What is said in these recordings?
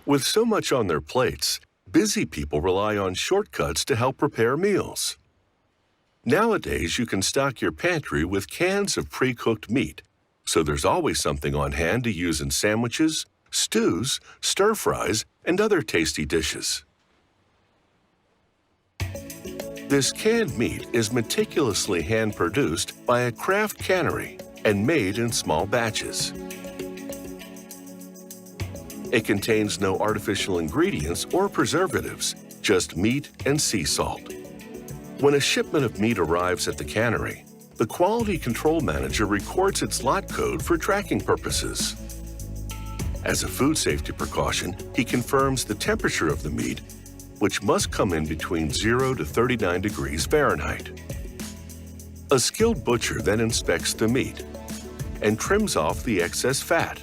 With so much on their plates, busy people rely on shortcuts to help prepare meals. Nowadays, you can stock your pantry with cans of pre-cooked meat, so there's always something on hand to use in sandwiches, stews, stir-fries, and other tasty dishes. This canned meat is meticulously hand-produced by a craft cannery and made in small batches. It contains no artificial ingredients or preservatives, just meat and sea salt. When a shipment of meat arrives at the cannery, the quality control manager records its lot code for tracking purposes. As a food safety precaution, he confirms the temperature of the meat, which must come in between 0 to 39 degrees Fahrenheit. A skilled butcher then inspects the meat and trims off the excess fat.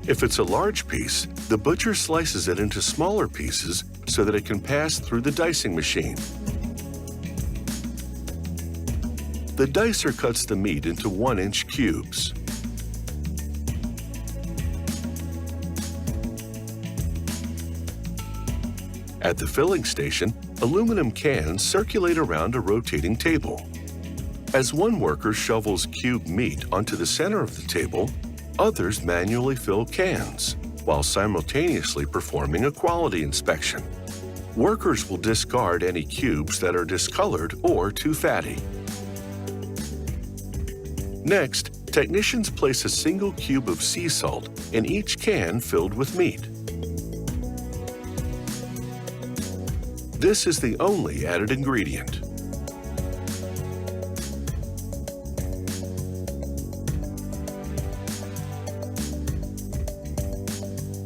If it's a large piece, the butcher slices it into smaller pieces so that it can pass through the dicing machine. The dicer cuts the meat into 1-inch cubes. At the filling station, aluminum cans circulate around a rotating table. As one worker shovels cubed meat onto the center of the table, others manually fill cans, while simultaneously performing a quality inspection. Workers will discard any cubes that are discolored or too fatty. Next, technicians place a single cube of sea salt in each can filled with meat. This is the only added ingredient.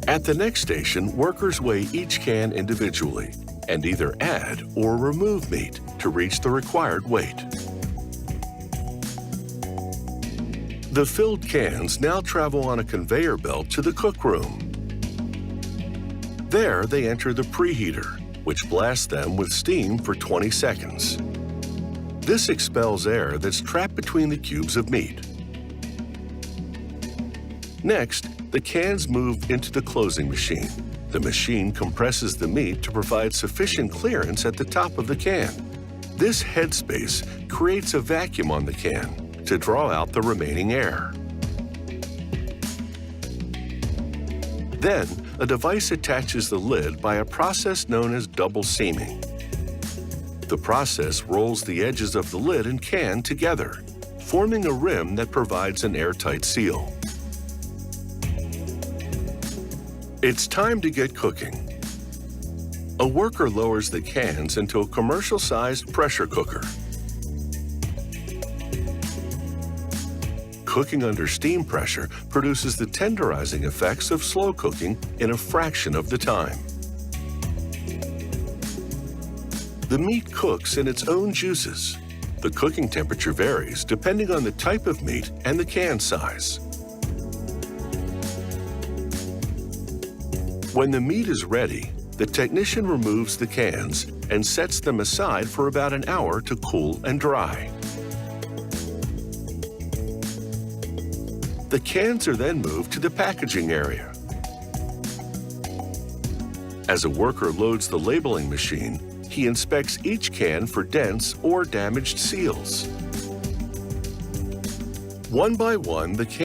At the next station, workers weigh each can individually and either add or remove meat to reach the required weight. The filled cans now travel on a conveyor belt to the cookroom. There, they enter the preheater, which blasts them with steam for 20 seconds. This expels air that's trapped between the cubes of meat. Next, the cans move into the closing machine. The machine compresses the meat to provide sufficient clearance at the top of the can. This headspace creates a vacuum on the can to draw out the remaining air. Then, a device attaches the lid by a process known as double seaming. The process rolls the edges of the lid and can together, forming a rim that provides an airtight seal. It's time to get cooking. A worker lowers the cans into a commercial-sized pressure cooker. Cooking under steam pressure produces the tenderizing effects of slow cooking in a fraction of the time. The meat cooks in its own juices. The cooking temperature varies depending on the type of meat and the can size. When the meat is ready, the technician removes the cans and sets them aside for about an hour to cool and dry. The cans are then moved to the packaging area. As a worker loads the labeling machine, he inspects each can for dents or damaged seals. One by one, the